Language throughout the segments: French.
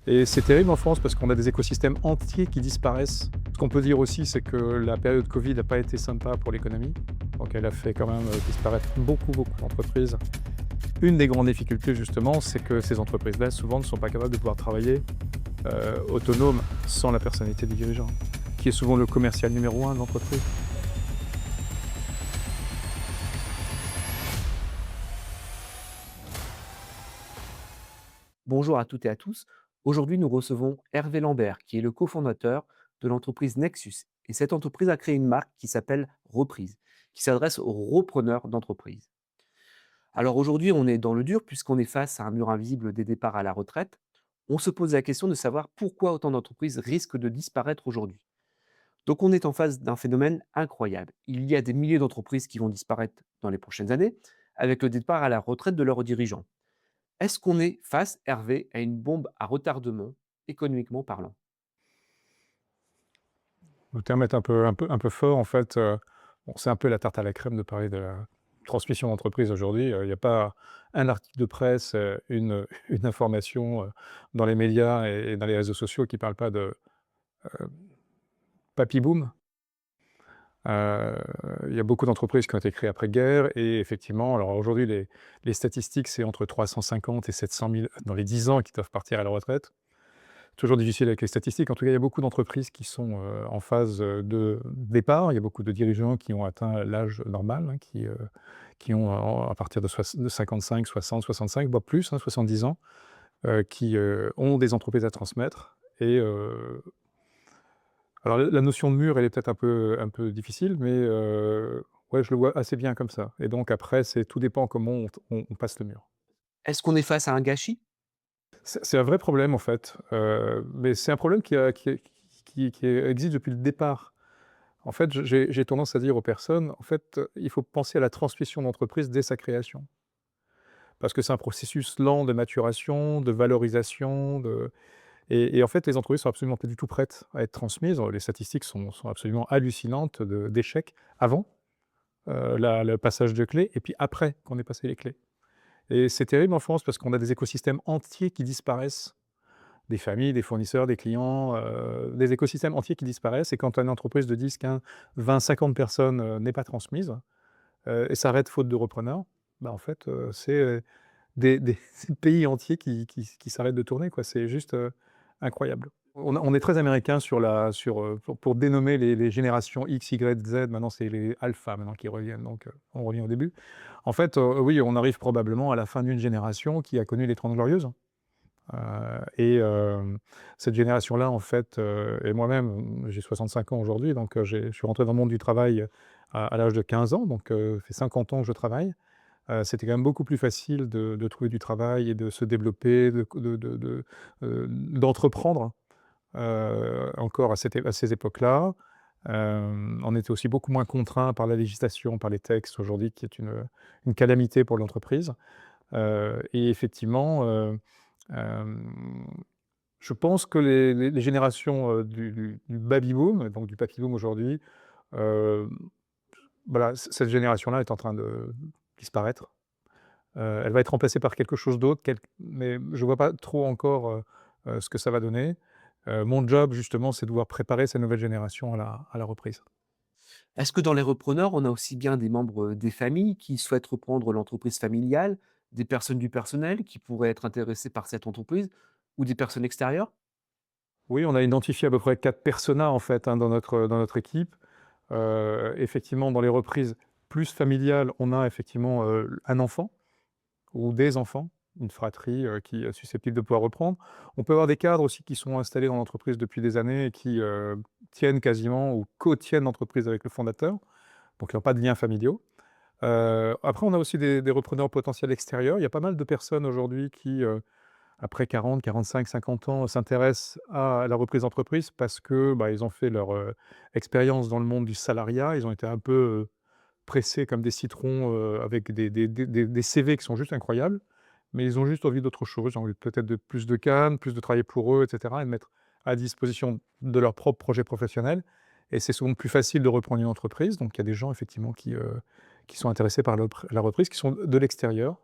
Et c'est terrible en France parce qu'on a des écosystèmes entiers qui disparaissent. Ce qu'on peut dire aussi, c'est que la période Covid n'a pas été sympa pour l'économie. Donc elle a fait quand même disparaître beaucoup d'entreprises. Une des grandes difficultés justement, c'est que ces entreprises-là, souvent, ne sont pas capables de pouvoir travailler autonomes sans la personnalité du dirigeant, qui est souvent le commercial numéro un de l'entreprise. Bonjour à toutes et à tous. Aujourd'hui, nous recevons Hervé Lambert, qui est le cofondateur de l'entreprise Nexus. Et cette entreprise a créé une marque qui s'appelle Reprise, qui s'adresse aux repreneurs d'entreprise. Alors aujourd'hui, on est dans le dur puisqu'on est face à un mur invisible des départs à la retraite. On se pose la question de savoir pourquoi autant d'entreprises risquent de disparaître aujourd'hui. Donc on est en face d'un phénomène incroyable. Il y a des milliers d'entreprises qui vont disparaître dans les prochaines années avec le départ à la retraite de leurs dirigeants. Est-ce qu'on est face, Hervé, à une bombe à retardement, économiquement parlant? Le terme est un peu fort en fait. Bon, c'est un peu la tarte à la crème de parler de la transmission d'entreprise aujourd'hui. Il n'y a pas un article de presse, une information dans les médias et dans les réseaux sociaux qui ne parle pas de papy boom. Heu, il y a beaucoup d'entreprises qui ont été créées après-guerre et effectivement, alors aujourd'hui les statistiques, c'est entre 350 et 700 000 dans les 10 ans qui doivent partir à la retraite. Toujours difficile avec les statistiques. En tout cas, il y a beaucoup d'entreprises qui sont en phase de départ. Il y a beaucoup de dirigeants qui ont atteint l'âge normal, hein, qui ont à partir de 55, 60, 65, voire plus, hein, 70 ans, qui ont des entreprises à transmettre. Et alors la notion de mur, elle est peut-être un peu difficile, mais ouais, je le vois assez bien comme ça. Et donc après, c'est tout dépend comment on passe le mur. Est-ce qu'on est face à un gâchis? C'est un vrai problème en fait, mais c'est un problème qui existe depuis le départ. En fait, j'ai tendance à dire aux personnes, en fait, il faut penser à la transmission d'entreprise dès sa création. Parce que c'est un processus lent de maturation, de valorisation, et en fait, les entreprises sont absolument pas du tout prêtes à être transmises. Les statistiques sont absolument hallucinantes d'échecs avant, le passage de clés et puis après qu'on ait passé les clés. Et c'est terrible en France parce qu'on a des écosystèmes entiers qui disparaissent. Des familles, des fournisseurs, des clients, des écosystèmes entiers qui disparaissent. Et quand une entreprise de 10, 15, 20, 50 personnes, n'est pas transmise, et s'arrête faute de repreneurs, bah, en fait, c'est, des pays entiers qui s'arrêtent de tourner, quoi. C'est juste, incroyable. On est très américain pour dénommer les générations X, Y, Z. Maintenant, c'est les alpha maintenant qui reviennent, donc on revient au début. En fait, oui, on arrive probablement à la fin d'une génération qui a connu les 30 glorieuses. Et cette génération-là, en fait, et moi-même, j'ai 65 ans aujourd'hui, donc je suis rentré dans le monde du travail à l'âge de 15 ans, donc ça fait 50 ans que je travaille. C'était quand même beaucoup plus facile de trouver du travail et de se développer, d'entreprendre, encore à ces époques-là. On était aussi beaucoup moins contraint par la législation, par les textes aujourd'hui, qui est une calamité pour l'entreprise. Et effectivement, hem je pense que les générations, du baby boom, donc du papy boom aujourd'hui, heu, voilà, cette génération-là est en train de disparaître. Elle va être remplacée par quelque chose d'autre, mais je ne vois pas trop encore, ce que ça va donner. Mon job justement, c'est de pouvoir préparer cette nouvelle génération à la reprise. Est-ce que dans les repreneurs, on a aussi bien des membres, des familles qui souhaitent reprendre l'entreprise familiale, des personnes du personnel qui pourraient être intéressées par cette entreprise ou des personnes extérieures? Oui, on a identifié à peu près 4 personas en fait, hein, dans notre équipe. Effectivement, dans les reprises plus familiales, on a effectivement, un enfant ou des enfants, une fratrie, qui est susceptible de pouvoir reprendre. On peut avoir des cadres aussi qui sont installés dans l'entreprise depuis des années et qui, tiennent quasiment ou co-tiennent l'entreprise avec le fondateur, donc ils n'ont pas de liens familiaux. Après on a aussi des repreneurs potentiels extérieurs. Il y a pas mal de personnes aujourd'hui qui, après 40, 45, 50 ans, s'intéressent à la reprise d'entreprise parce que, bah, ils ont fait leur, expérience dans le monde du salariat. Ils ont été un peu, pressés comme des citrons, avec des CV qui sont juste incroyables, mais ils ont juste envie d'autre chose. Ils ont envie peut-être de plus de canne, plus de travailler pour eux et cetera et de mettre à disposition de leur propre projet professionnel et c'est souvent plus facile de reprendre une entreprise. Donc il y a des gens effectivement qui sont intéressés par la reprise, qui sont de l'extérieur.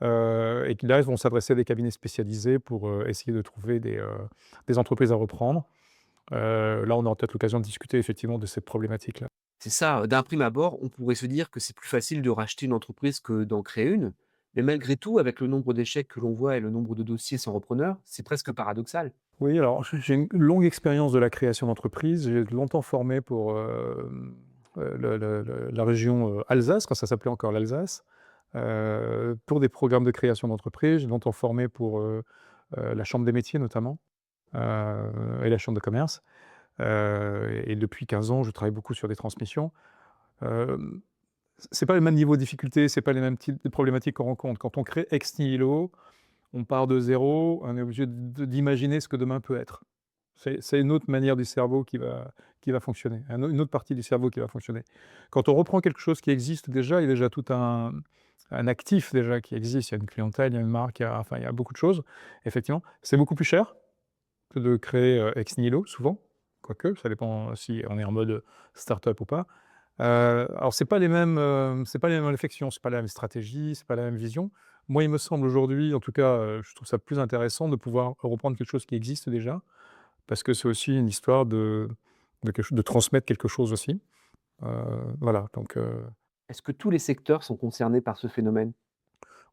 et qui là, vont s'adresser à des cabinets spécialisés pour, essayer de trouver des entreprises à reprendre. Là, on aura peut-être l'occasion de discuter effectivement de ces problématiques-là. C'est ça, d'un prime abord, on pourrait se dire que c'est plus facile de racheter une entreprise que d'en créer une. Mais malgré tout, avec le nombre d'échecs que l'on voit et le nombre de dossiers sans repreneur, c'est presque paradoxal. Oui, alors j'ai une longue expérience de la création d'entreprise. J'ai longtemps formé pour, la région, Alsace, quand ça s'appelait encore l'Alsace, pour des programmes de création d'entreprise. J'ai longtemps formé pour, la chambre des métiers notamment, et la chambre de commerce, et depuis 15 ans, je travaille beaucoup sur des transmissions. Hem, c'est pas le même niveau de difficulté, c'est pas les mêmes types de problématiques qu'on rencontre. Quand on crée ex nihilo, on part de zéro, on est obligé d'imaginer ce que demain peut être. C'est une autre manière du cerveau qui va fonctionner, une autre partie du cerveau qui va fonctionner. Quand on reprend quelque chose qui existe déjà, il y a déjà tout un actif déjà qui existe. Il y a une clientèle, il y a une marque, il y a beaucoup de choses. Effectivement, c'est beaucoup plus cher que de créer, ex nihilo souvent, quoique ça dépend si on est en mode start-up ou pas. Alors c'est pas les mêmes réflexions, c'est pas la même stratégie, c'est pas la même vision. Moi, il me semble aujourd'hui, en tout cas, je trouve ça plus intéressant de pouvoir reprendre quelque chose qui existe déjà, parce que c'est aussi une histoire de transmettre quelque chose aussi. Heu, voilà, donc Est-ce que tous les secteurs sont concernés par ce phénomène?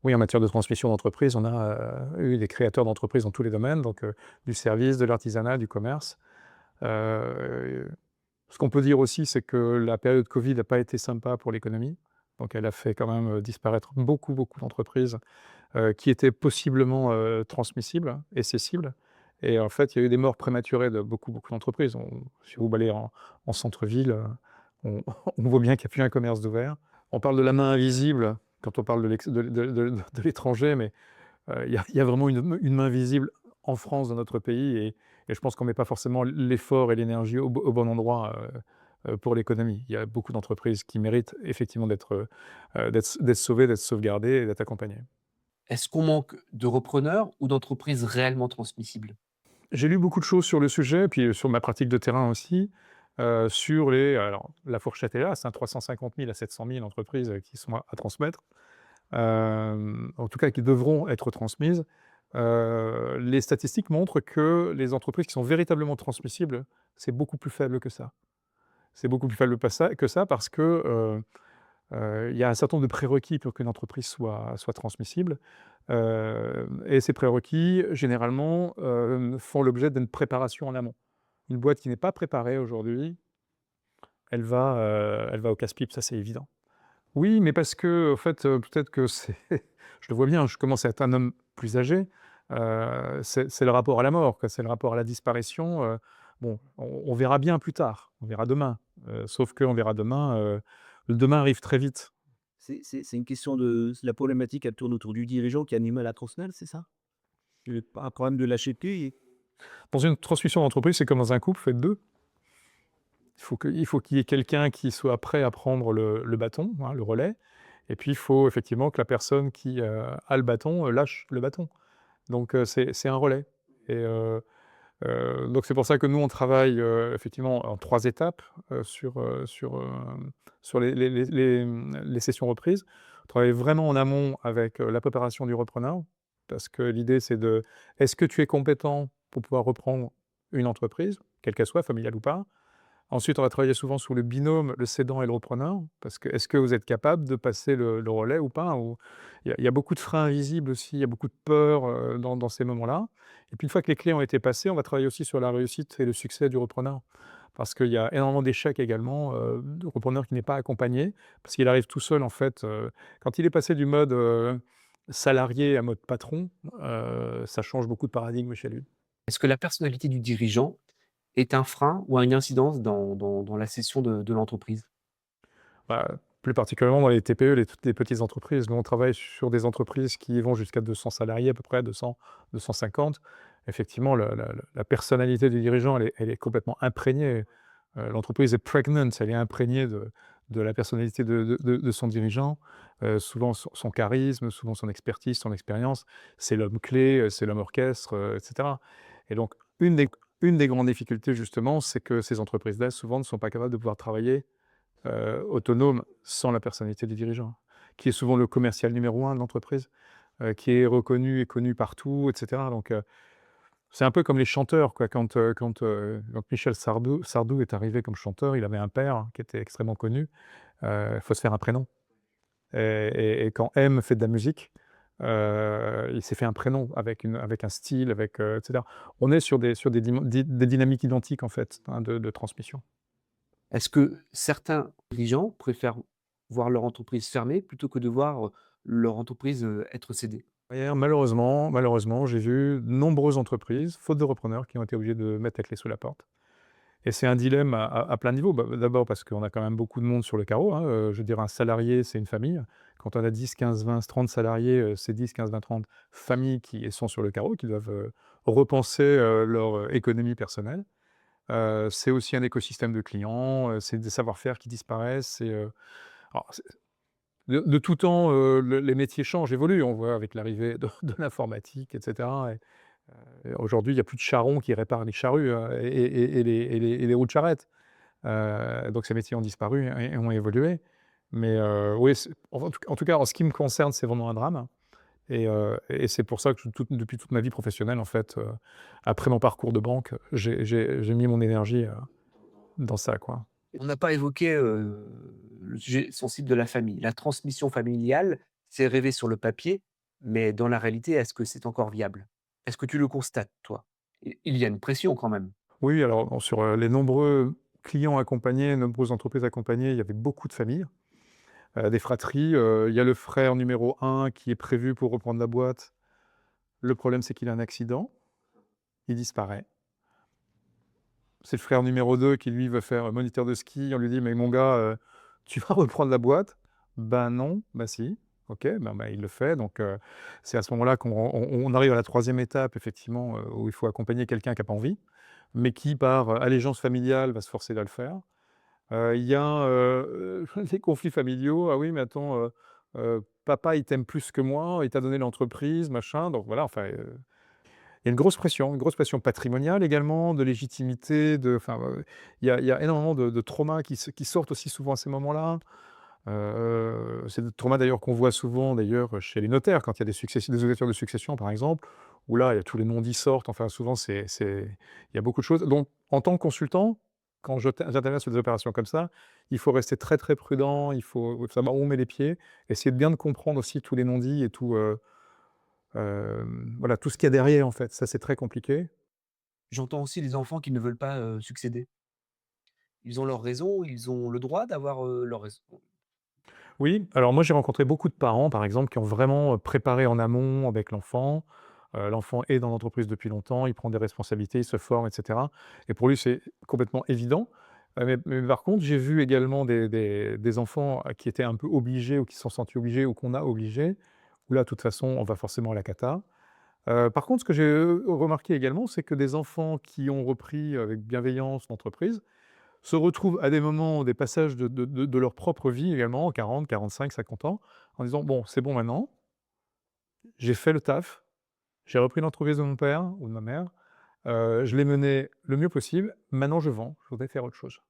oui, en matière de transmission d'entreprise, on a, eu des créateurs d'entreprises dans tous les domaines, donc du service, de l'artisanat, du commerce. Heu, ce qu'on peut dire aussi, c'est que la période covid n'a pas été sympa pour l'économie, donc elle a fait quand même, disparaître beaucoup, beaucoup d'entreprises, qui étaient possiblement, transmissibles et cessibles, et en fait, il y a eu des morts prématurées de beaucoup, beaucoup d'entreprises. Si vous allez en centre-ville, on on voit bien qu'il n'y a plus un commerce d'ouvert. On parle de la main invisible quand on parle de l'étranger, mais il y a vraiment une main visible en France, dans notre pays, et je pense qu'on met pas forcément l'effort et l'énergie au bon endroit, pour l'économie. Il y a beaucoup d'entreprises qui méritent effectivement d'être sauvées, d'être sauvegardées et d'être accompagnées. Est-ce qu'on manque de repreneurs ou d'entreprises réellement transmissibles? J'ai lu beaucoup de choses sur le sujet, puis sur ma pratique de terrain aussi, sur alors la fourchette est là, c'est 350 000 à 700 000 entreprises, qui sont à transmettre. En tout cas qui devront être transmises. Les statistiques montrent que les entreprises qui sont véritablement transmissibles, c'est beaucoup plus faible que ça. C'est beaucoup plus faible que ça parce que, il y a un certain nombre de prérequis pour qu'une entreprise soit transmissible, et ces prérequis, généralement, font l'objet d'une préparation en amont. Une boîte qui n'est pas préparée aujourd'hui, elle va au casse-pipe, ça c'est évident. Oui, mais parce que, en fait, peut-être que c'est je le vois bien, je commence à être un homme plus âgé, c'est le rapport à la mort, quoi, c'est le rapport à la disparition, bon, on verra bien plus tard, on verra demain, sauf qu'on verra demain, le demain arrive très vite. C'est une question de la problématique, elle tourne autour du dirigeant qui a du mal à transmettre, c'est ça? C'est pas un problème de lâcheté? Dans une transmission d'entreprise, c'est comme dans un couple, faites 2. Il faut qu'il y ait quelqu'un qui soit prêt à prendre le bâton, hein, le relais, et puis il faut effectivement que la personne qui, a le bâton, lâche le bâton. Donc c'est un relais, et donc c'est pour ça que nous, on travaille, effectivement en 3 étapes, sur les sessions reprises. On travaille vraiment en amont avec, la préparation du repreneur, parce que l'idée, c'est est-ce que tu es compétent pour pouvoir reprendre une entreprise, quelle qu'elle soit, familiale ou pas? Ensuite, on va travailler souvent sur le binôme, le cédant et le repreneur, parce que est-ce que vous êtes capable de passer le relais ou pas? Ou il y a beaucoup de freins invisibles aussi, il y a beaucoup de peur, dans ces moments-là. Et puis une fois que les clés ont été passées, on va travailler aussi sur la réussite et le succès du repreneur. Parce qu'il y a énormément d'échecs également, de repreneur qui n'est pas accompagné, parce qu'il arrive tout seul en fait, quand il est passé du mode, salarié à mode patron, ça change beaucoup de paradigme chez lui. Est-ce que la personnalité du dirigeant est un frein ou a une incidence dans la cession de l'entreprise? Bah, plus particulièrement dans les TPE, toutes les petites entreprises. Nous, on travaille sur des entreprises qui vont jusqu'à 200 salariés à peu près, 200-250. Effectivement, la personnalité du dirigeant, elle est complètement imprégnée. L'entreprise est pregnant, elle est imprégnée de la personnalité de son dirigeant. Souvent son charisme, souvent son expertise, son expérience. C'est l'homme clé, c'est l'homme orchestre, et cetera. Et donc une des grandes difficultés justement, c'est que ces entreprises-là, souvent, ne sont pas capables de pouvoir travailler autonome sans la personnalité du dirigeant, qui est souvent le commercial numéro 1 de l'entreprise. qui est reconnu et connu partout et cetera. Donc c'est un peu comme les chanteurs, quoi. Quand Michel Sardou est arrivé comme chanteur, il avait un père qui était extrêmement connu. Il faut se faire un prénom. Et quand M fait de la musique, il s'est fait un prénom avec un style, et cetera. On est sur des des dynamiques identiques en fait, hein, de transmission. Est-ce que certains dirigeants préfèrent voir leur entreprise fermer plutôt que de voir, leur entreprise, être cédée? D'ailleurs malheureusement, j'ai vu de nombreuses entreprises, faute de repreneurs, qui ont été obligées de mettre la clé sous la porte. Et c'est un dilemme à plein niveau. Bah, d'abord parce qu'on a quand même beaucoup de monde sur le carreau, hein, je veux dire un salarié, c'est une famille. Quand on a 10, 15, 20, 30 salariés, c'est 10, 15, 20, 30 familles qui sont sur le carreau, qui doivent, repenser, leur, économie personnelle. C'est aussi un écosystème de clients, c'est des savoir-faire qui disparaissent, alors c'est de tout temps, les métiers changent, évoluent. On voit avec l'arrivée de l'informatique et cetera. Aujourd'hui, il y a plus de charrons qui réparent les charrues, et les roues de charrette. Donc ces métiers ont disparu et ont évolué. Mais oui, en tout cas, en ce qui me concerne, c'est vraiment un drame et c'est pour ça que depuis toute ma vie professionnelle, en fait, après mon parcours de banque, j'ai mis mon énergie, dans ça, quoi. On n'a pas évoqué, le sujet sensible de la famille. La transmission familiale, c'est rêvé sur le papier, mais dans la réalité, est-ce que c'est encore viable? Est-ce que tu le constates, toi? Il y a une pression quand même. Oui, alors bon, sur, les nombreux clients accompagnés, nombreuses entreprises accompagnées, il y avait beaucoup de familles, des fratries. Il y a le frère numéro un qui est prévu pour reprendre la boîte. Le problème, c'est qu'il a un accident, il disparaît. C'est le frère numéro 2 qui lui veut faire moniteur de ski. On lui dit: «Mais mon gars, tu vas reprendre la boîte?» «Ben non». «Bah si». «OK». Ben, il le fait donc c'est à ce moment-là qu'on arrive à la troisième étape effectivement, où il faut accompagner quelqu'un qui a pas envie, mais qui par, allégeance familiale va se forcer à le faire. Il y a, les conflits familiaux: «Ah oui, mais attends, papa il t'aime plus que moi, il t'a donné l'entreprise, machin», donc voilà, enfin, il y a une grosse pression patrimoniale également, de légitimité, enfin, il y a énormément de traumas qui sortent aussi souvent à ces moments-là. C'est des traumas d'ailleurs qu'on voit souvent d'ailleurs chez les notaires quand il y a des ouvertures de succession par exemple, où là, il y a tous les non-dits sortent, enfin souvent il y a beaucoup de choses. Donc en tant que consultant, quand j'interviens sur des opérations comme ça, il faut rester très, très prudent, il faut savoir où on met les pieds, essayer de bien comprendre aussi tous les non-dits et tout, voilà, tout ce qu'il y a derrière en fait. Ça, c'est très compliqué. J'entends aussi les enfants qui ne veulent pas, succéder. Ils ont leurs raisons, ils ont le droit d'avoir, leurs raisons. Oui, alors moi j'ai rencontré beaucoup de parents, par exemple, qui ont vraiment, préparé en amont avec l'enfant. L'enfant est dans l'entreprise depuis longtemps, il prend des responsabilités, il se forme et cetera et pour lui, c'est complètement évident. Mais par contre, j'ai vu également des enfants, qui étaient un peu obligés ou qui se sont sentis obligés ou qu'on a obligés, où là, de toute façon, on va forcément à la cata. Par contre, ce que j'ai, remarqué également, c'est que des enfants qui ont repris avec bienveillance l'entreprise, se retrouvent à des moments, des passages de leur propre vie également, 40, 45, 50 ans, en disant: «Bon, c'est bon maintenant, j'ai fait le taf, j'ai repris l'entreprise de mon père ou de ma mère, je l'ai menée le mieux possible, maintenant je vends, je voudrais faire autre chose».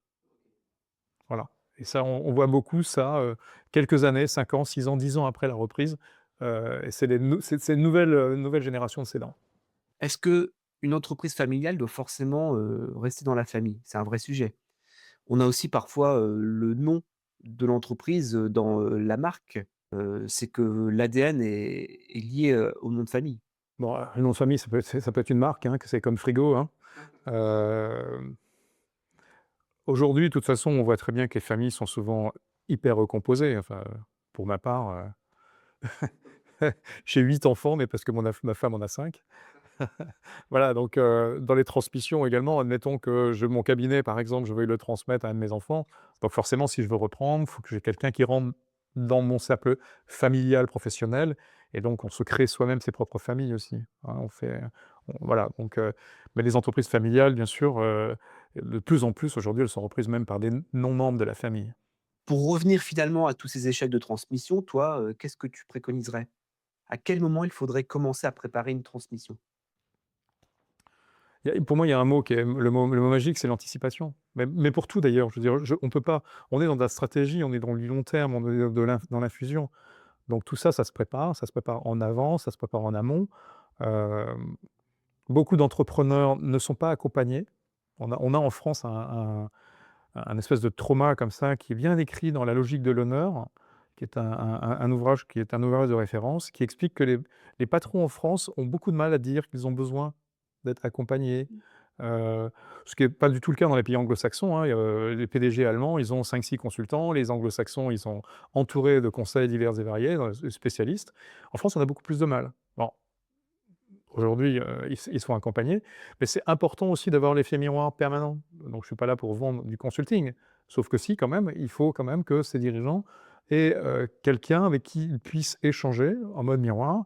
Voilà et ça, on voit beaucoup ça, quelques années, 5 ans, 6 ans, 10 ans après la reprise, et c'est une nouvelle génération de cédants. Est-ce qu'une entreprise familiale doit forcément, rester dans la famille? C'est un vrai sujet. On a aussi parfois, le nom de l'entreprise, dans, la marque. C'est que l'ADN est lié, au nom de famille. Bon, le nom de famille, ça peut être une marque, hein, que c'est comme frigo, hein. Hem Aujourd'hui, de toute façon, on voit très bien que les familles sont souvent hyper recomposées. Enfin, pour ma part, j'ai 8 enfants, mais parce que ma femme en a 5. Voilà, donc dans les transmissions également, admettons que mon cabinet, par exemple, je veuille le transmettre à un de mes enfants. Donc forcément, si je veux reprendre, il faut que j'ai quelqu'un qui rentre dans mon cercle familial, professionnel et donc on se crée soi-même ses propres familles aussi, hein. Voilà, donc mais les entreprises familiales, bien sûr, de plus en plus aujourd'hui, elles sont reprises même par des non-membres de la famille. Pour revenir finalement à tous ces échecs de transmission, toi, qu'est-ce que tu préconiserais? À quel moment il faudrait commencer à préparer une transmission? Pour moi, il y a un mot qui est le mot magique, c'est l'anticipation. Mais pour tout d'ailleurs, je veux dire, on peut pas on est dans de la stratégie, on est dans du long terme, on est dans l'infusion. Donc tout ça, ça se prépare en avance, ça se prépare en amont. Hem, Beaucoup d'entrepreneurs ne sont pas accompagnés. On a en France un espèce de trauma comme ça qui est bien décrit dans La logique de l'honneur, qui est un ouvrage qui est un ouvrage de référence, qui explique que les patrons en France ont beaucoup de mal à dire qu'ils ont besoin d'être accompagnés, heu, ce qui est pas du tout le cas dans les pays anglo-saxons, hein. Les PDG allemands, ils ont 5-6 consultants, les anglo-saxons, ils sont entourés de conseils divers et variés, spécialistes. En France, on a beaucoup plus de mal. Bon, aujourd'hui, ils sont accompagnés, mais c'est important aussi d'avoir l'effet miroir permanent. Donc je suis pas là pour vendre du consulting, sauf que si quand même, il faut quand même que ces dirigeants aient, quelqu'un avec qui ils puissent échanger en mode miroir,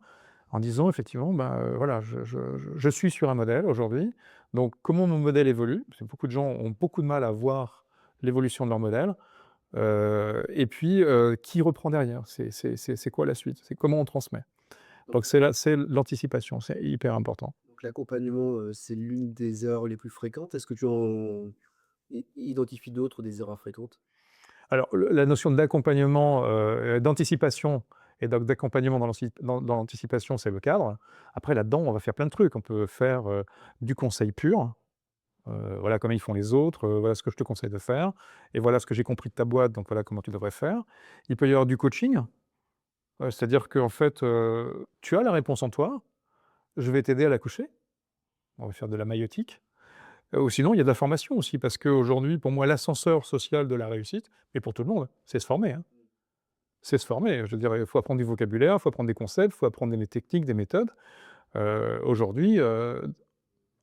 en disant effectivement: «Ben, voilà, je suis sur un modèle aujourd'hui, donc comment mon modèle évolue?» parce que beaucoup de gens ont beaucoup de mal à voir l'évolution de leur modèle, et puis, qui reprend derrière? C'est quoi la suite? C'est comment on transmet? Donc Donc c'est l'anticipation, c'est hyper important. donc l'accompagnement, c'est l'une des erreurs les plus fréquentes. Est-ce que tu en identifies d'autres, des erreurs fréquentes? Alors la notion d'accompagnement, d'anticipation et donc d'accompagnement dans l'anticipation, c'est le cadre. Après là-dedans, on va faire plein de trucs. On peut faire, du conseil pur, voilà comment ils font les autres, voilà ce que je te conseille de faire et voilà ce que j'ai compris de ta boîte, donc voilà comment tu devrais faire. Il peut y avoir du coaching, c'est-à-dire qu'en fait, tu as la réponse en toi, je vais t'aider à l'accoucher. On va faire de la maïeutique. Ou sinon, il y a de la formation aussi, parce qu'aujourd'hui, pour moi, l'ascenseur social de la réussite, mais pour tout le monde, c'est se former, hein. C'est se former. Je veux dire, il faut apprendre du vocabulaire, il faut apprendre des concepts, il faut apprendre des techniques, des méthodes. Aujourd'hui,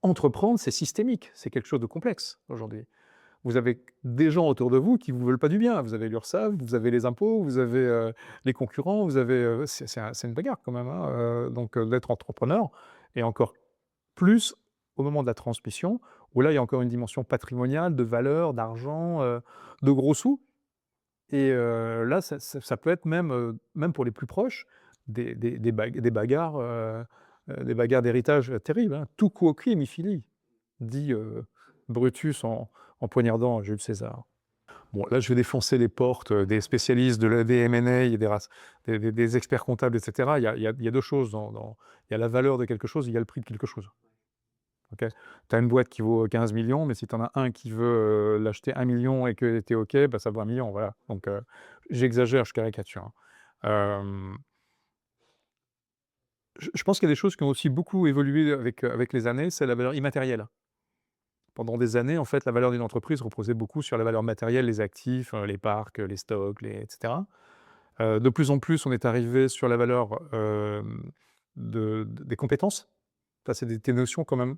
entreprendre, c'est systémique, c'est quelque chose de complexe aujourd'hui. Vous avez des gens autour de vous qui vous veulent pas du bien. Vous avez l'URSSAF, vous avez les impôts, vous avez, les concurrents, vous avez, c'est une bagarre quand même, hein, donc d'être entrepreneur et encore plus au moment de la transmission, où là, il y a encore une dimension patrimoniale, de valeur, d'argent, de gros sous et là, ça peut être même, même pour les plus proches, des bagarres d'héritage, terribles, hein. «Tu quoque mi fili», dit, Brutus en poignardant Jules César. Bon, là, je vais défoncer les portes, des spécialistes de la des M&A et des experts comptables et cetera. Il y a 2 choses il y a la valeur de quelque chose, il y a le prix de quelque chose. OK? Tu as une boîte qui vaut 15 millions, mais si tu en as un qui veut, l'acheter 1 million et que tu es OK, bah, ça vaut 1 million, voilà. Donc j'exagère, je caricature, hein. Hem, je pense qu'il y a des choses qui ont aussi beaucoup évolué avec les années, c'est la valeur immatérielle. Pendant des années, en fait, la valeur d'une entreprise reposait beaucoup sur la valeur matérielle, les actifs, les parcs, les stocks, les et cetera. De plus en plus, on est arrivé sur la valeur, des compétences. Ça, c'est des notions quand même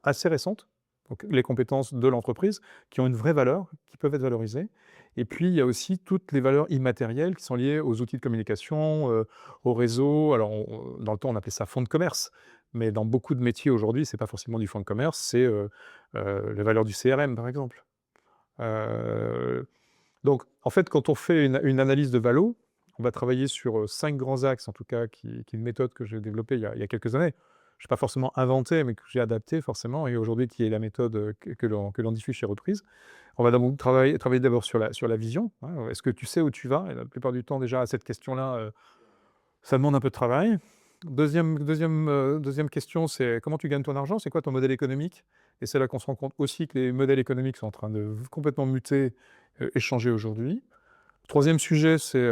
assez récentes, donc les compétences de l'entreprise qui ont une vraie valeur, qui peuvent être valorisées et puis il y a aussi toutes les valeurs immatérielles qui sont liées aux outils de communication, aux réseaux. Alors dans le temps, on appelait ça fonds de commerce, mais dans beaucoup de métiers aujourd'hui, c'est pas forcément du fonds de commerce, c'est, les valeurs du CRM, par exemple. Heu, donc en fait, quand on fait une analyse de valo, on va travailler sur, 5 grands axes, en tout cas, qui est une méthode que j'ai développée il y a quelques années. Je n'ai pas forcément inventé, mais que j'ai adapté forcément et aujourd'hui qui est la méthode, que l'on diffuse chez Reprise. On va d'abord travailler d'abord sur la vision, hein. Est-ce que tu sais où tu vas? Et la plupart du temps déjà à cette question-là, ça demande un peu de travail. Deuxième question, c'est comment tu gagnes ton argent? C'est quoi ton modèle économique? Et c'est là qu'on se rend compte aussi que les modèles économiques sont en train de complètement muter, et changer aujourd'hui. Troisième sujet, c'est,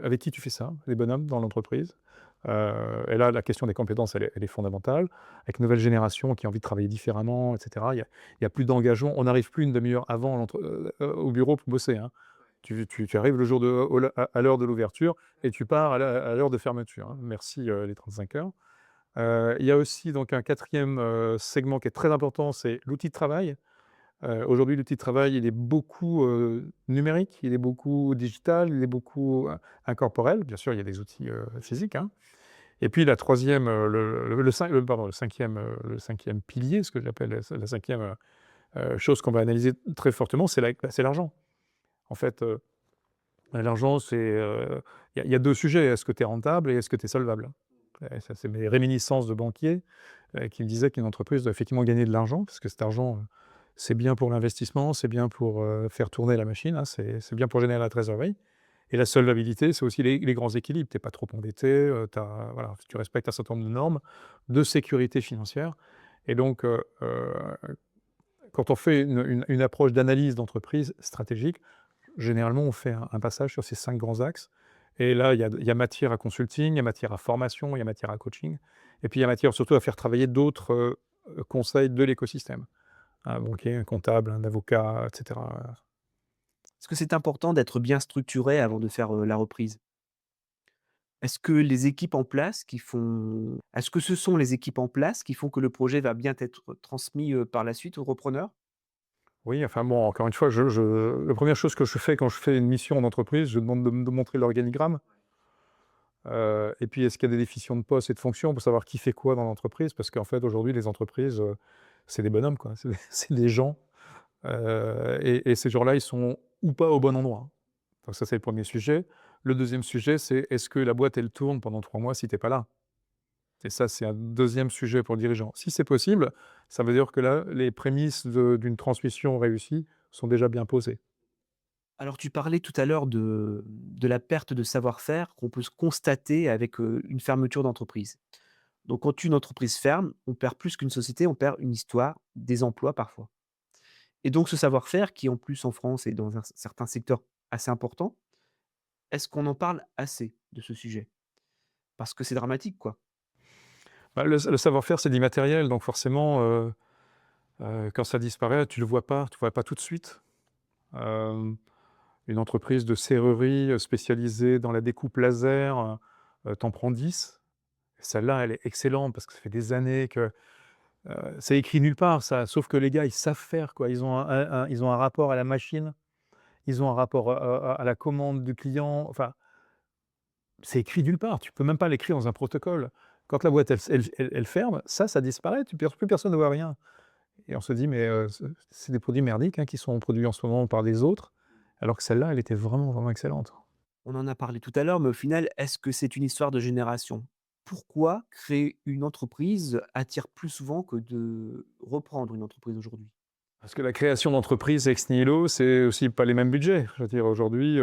avec qui tu fais ça, les bonhommes dans l'entreprise. Et là, la question des compétences, elle est fondamentale. Avec une nouvelle génération qui a envie de travailler différemment et cetera, il y a plus d'engagement. On n'arrive plus une demi heure avant au bureau pour bosser, hein. Tu arrives le jour de au à l'heure de l'ouverture et tu pars à l'heure de fermeture, hein. Merci, les 35 heures. Il y a aussi donc un quatrième e segment qui est très important, c'est l'outil de travail. Aujourd'hui, l'outil de travail, il est beaucoup, numérique, il est beaucoup digital, il est beaucoup incorporel. Bien sûr, il y a des outils, physiques, hein. Et puis la troisième, le cinquième le 5 pilier, ce que j'appelle la 5e, chose qu'on va analyser très fortement, c'est l'argent. En fait, l'argent, il y a 2 sujets. Est-ce que tu es rentable et est-ce que tu es solvable? Et ça, c'est mes réminiscences de banquier, qui me disaient qu'une entreprise doit effectivement gagner de l'argent parce que cet argent, c'est bien pour l'investissement, c'est bien pour, faire tourner la machine, hein, c'est bien pour générer la trésorerie Et la solvabilité, c'est aussi les grands équilibres. Tu es pas trop endetté, voilà, tu respectes un certain nombre de normes de sécurité financière et donc quand on fait une approche d'analyse d'entreprise stratégique, généralement, on fait un passage sur ces 5 grands axes et là, il y a matière à consulting, il y a matière à formation, il y a matière à coaching et puis il y a matière surtout à faire travailler d'autres, conseils de l'écosystème. Un banquier, un comptable, un avocat et cetera. Est-ce que c'est important d'être bien structuré avant de faire, la reprise? Est-ce que les équipes en place qui font est-ce que ce sont les équipes en place qui font que le projet va bien être transmis, par la suite au repreneur? Oui, enfin bon, encore une fois, la première chose que je fais quand je fais une mission en entreprise, je demande de montrer l'organigramme, et puis est-ce qu'il y a des définitions de postes et de fonctions pour savoir qui fait quoi dans l'entreprise? Parce qu'en fait, aujourd'hui, les entreprises, c'est des bonhommes, quoi. C'est des gens, et ces gens-là, ils sont ou pas au bon endroit. Donc ça, c'est le premier sujet. Le deuxième sujet, c'est est-ce que la boîte, elle tourne pendant 3 mois si tu es pas là? Et ça, c'est un deuxième sujet pour le dirigeant. Si c'est possible, ça veut dire que là, les prémices d'une transmission réussie sont déjà bien posées. Alors tu parlais tout à l'heure de la perte de savoir-faire qu'on peut se constater avec, une fermeture d'entreprise. Donc quand une entreprise ferme, on perd plus qu'une société, on perd une histoire, des emplois parfois. Et donc ce savoir-faire qui en plus en France est dans un certain secteur assez important, est-ce qu'on en parle assez de ce sujet? Parce que c'est dramatique, quoi. Bah, le savoir-faire, c'est d'immatériel, donc forcément, quand ça disparaît, tu le vois pas tout de suite. Hem, une entreprise de serrurerie, spécialisée dans la découpe laser, t'en prends 10. Celle-là, elle est excellente parce que ça fait des années que, c'est écrit nulle part ça, sauf que les gars, ils savent faire, quoi. Ils ont un rapport à la machine, ils ont un rapport à la commande du client, enfin, c'est écrit nulle part. Tu peux même pas l'écrire dans un protocole. Quand la boîte, elle ferme, ça disparaît, plus personne ne voit rien. Et on se dit: «Mais c'est des produits merdiques, hein, qui sont produits en ce moment par des autres», alors que celle-là, elle était vraiment, vraiment excellente. On en a parlé tout à l'heure, mais au final, est-ce que c'est une histoire de génération? Pourquoi créer une entreprise attire plus souvent que de reprendre une entreprise aujourd'hui? Parce que la création d'entreprises ex nihilo, c'est aussi pas les mêmes budgets. Je veux dire aujourd'hui,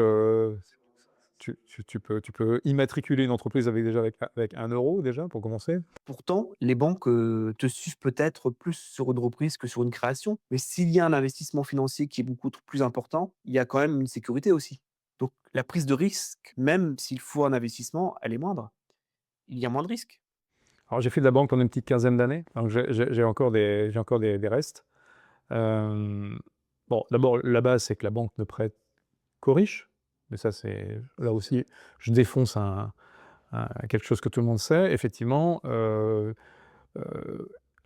tu peux immatriculer une entreprise avec 1 € déjà pour commencer. Pourtant, les banques, te suivent peut-être plus sur une reprise que sur une création, mais s'il y a un investissement financier qui est beaucoup plus important, il y a quand même une sécurité aussi. Donc la prise de risque, même s'il faut un investissement, elle est moindre. Il y a moins de risques. Alors j'ai fait de la banque pendant une petite quinzaine d'années, donc j'ai encore des restes. Hem, bon, d'abord, la base, c'est que la banque ne prête qu'aux riches, mais ça, c'est là aussi, je défonce quelque chose que tout le monde sait. Effectivement, heu,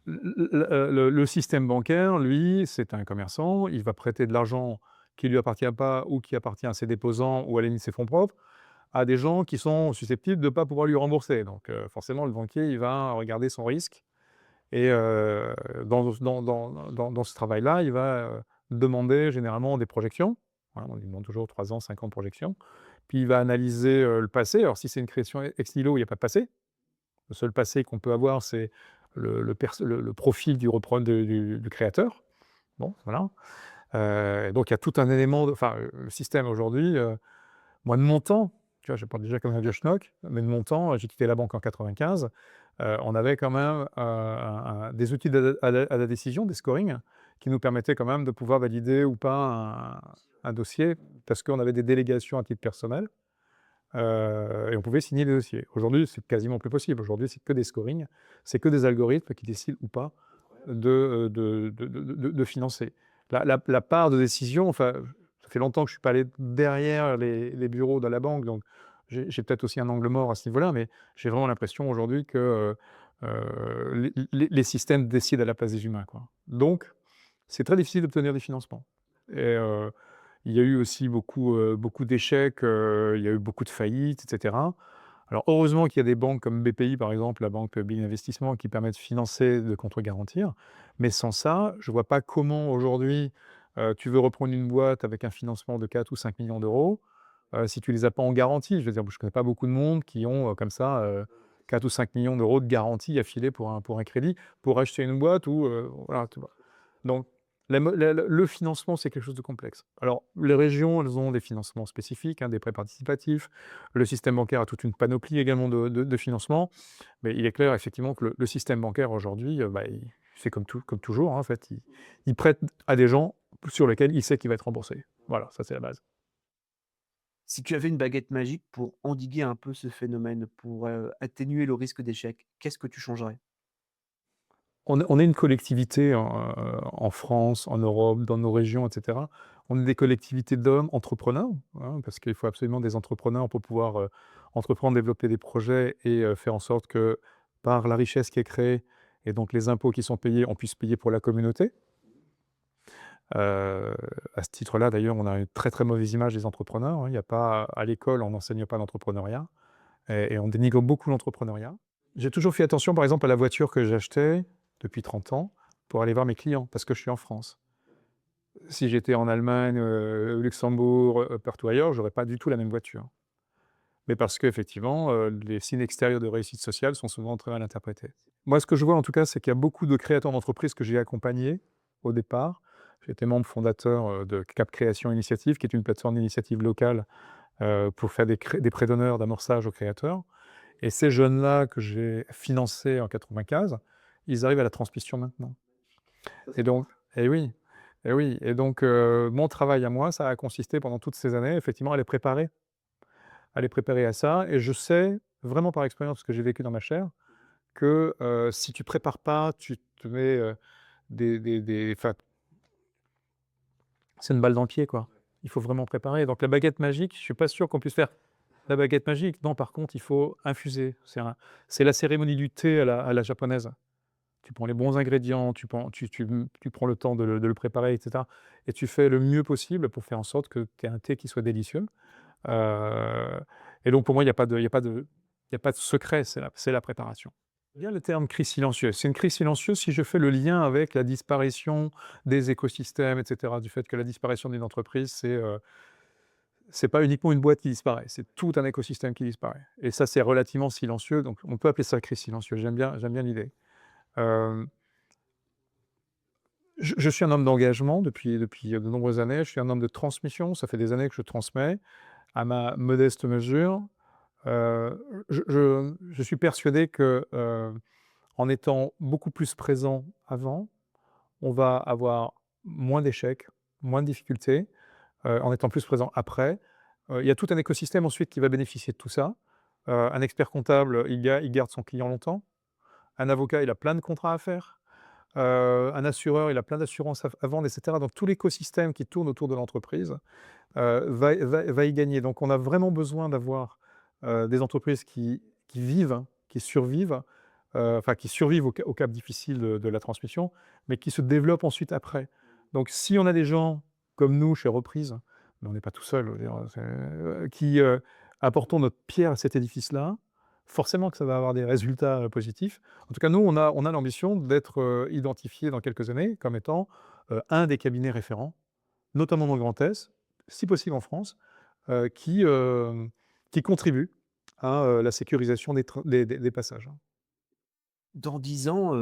le système bancaire, lui, c'est un commerçant, il va prêter de l'argent qui lui appartient pas ou qui appartient à ses déposants ou à la limite ses fonds propres, à des gens qui sont susceptibles de ne pas pouvoir lui rembourser. Donc forcément, le banquier, il va regarder son risque et dans ce travail-là, il va, demander généralement des projections. Voilà, on lui demande toujours 3 ans, 5 ans de projection. Puis il va analyser, le passé. Alors si c'est une création ex nihilo, il y a pas de passé. Le seul passé qu'on peut avoir, c'est le profil du créateur. Bon, voilà. Donc il y a tout un élément enfin, le système aujourd'hui, moi de mon temps, tu vois, je parle déjà comme un vieux schnock, mais de mon temps, j'ai quitté la banque en 95, on avait quand même, des outils à la décision, des scorings, qui nous permettaient quand même de pouvoir valider ou pas un dossier, parce qu'on avait des délégations à titre personnel, et on pouvait signer des dossiers. Aujourd'hui, c'est quasiment plus possible. Aujourd'hui, c'est que des scorings, c'est que des algorithmes qui décident ou pas de financer. La part de décision, enfin, ça fait longtemps que je suis pas allé derrière les bureaux de la banque, donc j'ai peut-être aussi un angle mort à ce niveau-là, mais j'ai vraiment l'impression aujourd'hui que, les systèmes décident à la place des humains, quoi. Donc c'est très difficile d'obtenir des financements et il y a eu aussi beaucoup d'échecs, il y a eu beaucoup de faillites et cetera. Alors heureusement qu'il y a des banques comme BPI, par exemple, la banque Public Investissement, qui permettent de financer, de contre-garantir. Mais sans ça, je ne vois pas comment aujourd'hui, tu veux reprendre une boîte avec un financement de 4 ou 5 millions d'euros, si tu ne les as pas en garantie. Je veux dire, je ne connais pas beaucoup de monde qui ont, comme ça, 4 ou 5 millions d'euros de garantie à filer pour un crédit, pour acheter une boîte ou voilà, tu vois? Donc Le financement, c'est quelque chose de complexe. Alors, les régions, elles ont des financements spécifiques, hein, des prêts participatifs. Le système bancaire a toute une panoplie également de financement. Mais il est clair effectivement que le système bancaire aujourd'hui, bah, il c'est comme toujours, hein, en fait, il prête à des gens sur lesquels il sait qu'il va être remboursé. Voilà, ça c'est la base. Si tu avais une baguette magique pour endiguer un peu ce phénomène, pour, atténuer le risque d'échec, qu'est-ce que tu changerais? On est une collectivité en France, en Europe, dans nos régions et cetera. On est des collectivités d'hommes entrepreneurs, hein, parce qu'il faut absolument des entrepreneurs pour pouvoir, entreprendre, développer des projets et faire en sorte que, par la richesse qui est créée et donc les impôts qui sont payés, on puisse payer pour la communauté. À ce titre-là, d'ailleurs, on a une très, très mauvaise image des entrepreneurs, hein. Il y a pas à l'école, on n'enseigne pas l'entrepreneuriat et on dénigre beaucoup l'entrepreneuriat. J'ai toujours fait attention, par exemple, à la voiture que j'achetais depuis 30 ans pour aller voir mes clients, parce que je suis en France. Si j'étais en Allemagne, au Luxembourg, partout ailleurs, j'aurais pas du tout la même voiture. Mais parce qu'effectivement, les signes extérieurs de réussite sociale sont souvent très mal interprétés. Moi, ce que je vois en tout cas, c'est qu'il y a beaucoup de créateurs d'entreprises que j'ai accompagnés au départ. J'étais membre fondateur, de Cap Création Initiative, qui est une plateforme d'initiative locale, pour faire des prêts d'honneur, d'amorçage aux créateurs. Et ces jeunes-là que j'ai financés en 95, ils arrivent à la transmission maintenant. Et donc et oui, et oui, et donc mon travail à moi, ça a consisté pendant toutes ces années, effectivement, à les préparer à ça. Et je sais, vraiment par expérience, parce que j'ai vécu dans ma chair, que, si tu prépares pas, tu te mets, des enfin, c'est une balle dans le pied, quoi. Il faut vraiment préparer. Donc la baguette magique, je suis pas sûr qu'on puisse faire la baguette magique. Non, par contre, il faut infuser. C'est la cérémonie du thé à la japonaise. Tu prends les bons ingrédients, tu prends le temps de le préparer et cetera et tu fais le mieux possible pour faire en sorte que tu aies un thé qui soit délicieux. Heu et donc pour moi, il y a pas de secret, c'est la préparation. J'aime bien le terme crise silencieuse. C'est une crise silencieuse si je fais le lien avec la disparition des écosystèmes et cetera, du fait que la disparition d'une entreprise, c'est pas uniquement une boîte qui disparaît, c'est tout un écosystème qui disparaît et ça, c'est relativement silencieux, donc on peut appeler ça crise silencieuse. J'aime bien l'idée. Hem je suis un homme d'engagement depuis de nombreuses années. Je suis un homme de transmission. Ça fait des années que je transmets à ma modeste mesure. Je suis persuadé que, en étant beaucoup plus présent avant, on va avoir moins d'échecs, moins de difficultés, en étant plus présent après. Il y a tout un écosystème ensuite qui va bénéficier de tout ça. Un expert comptable, il garde son client longtemps. Un avocat, il a plein de contrats à faire. Un assureur, il a plein d'assurances à vendre et cetera. Donc tout l'écosystème qui tourne autour de l'entreprise, va y gagner. Donc on a vraiment besoin d'avoir, des entreprises qui vivent, hein, qui survivent, enfin qui survivent au cap difficile de la transmission, mais qui se développent ensuite après. Donc si on a des gens comme nous chez Reprise, mais on n'est pas tout seul, je veux dire, qui, apportons notre pierre à cet édifice-là, forcément que ça va avoir des résultats, positifs. En tout cas, nous, on a l'ambition d'être, identifiés dans quelques années comme étant, un des cabinets référents, notamment dans le Grand Est, si possible en France, heu, qui, hem, qui contribuent à, la sécurisation des passages, hein. Dans 10 ans,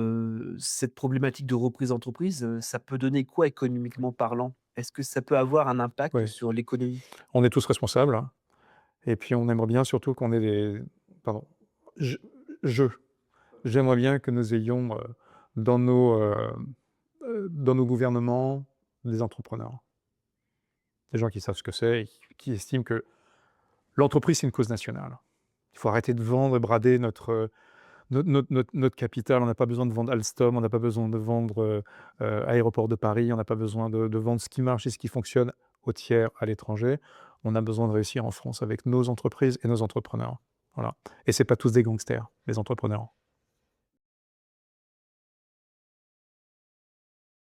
cette problématique de reprise d'entreprise, ça peut donner quoi économiquement parlant? Est-ce que ça peut avoir un impact Ouais, sur l'économie? on est tous responsables, hein, et puis on aimerait bien surtout qu'on ait des pardon, je je j'aimerais bien que nous ayons, dans nos gouvernements, des entrepreneurs. Des gens qui savent ce que c'est et qui estiment que l'entreprise, c'est une cause nationale. Il faut arrêter de vendre et brader notre capital. On n'a pas besoin de vendre Alstom, on n'a pas besoin de vendre, Aéroports de Paris, on n'a pas besoin de vendre ce qui marche et ce qui fonctionne aux tiers, à l'étranger. On a besoin de réussir en France avec nos entreprises et nos entrepreneurs. Voilà, et c'est pas tous des gangsters, les entrepreneurs.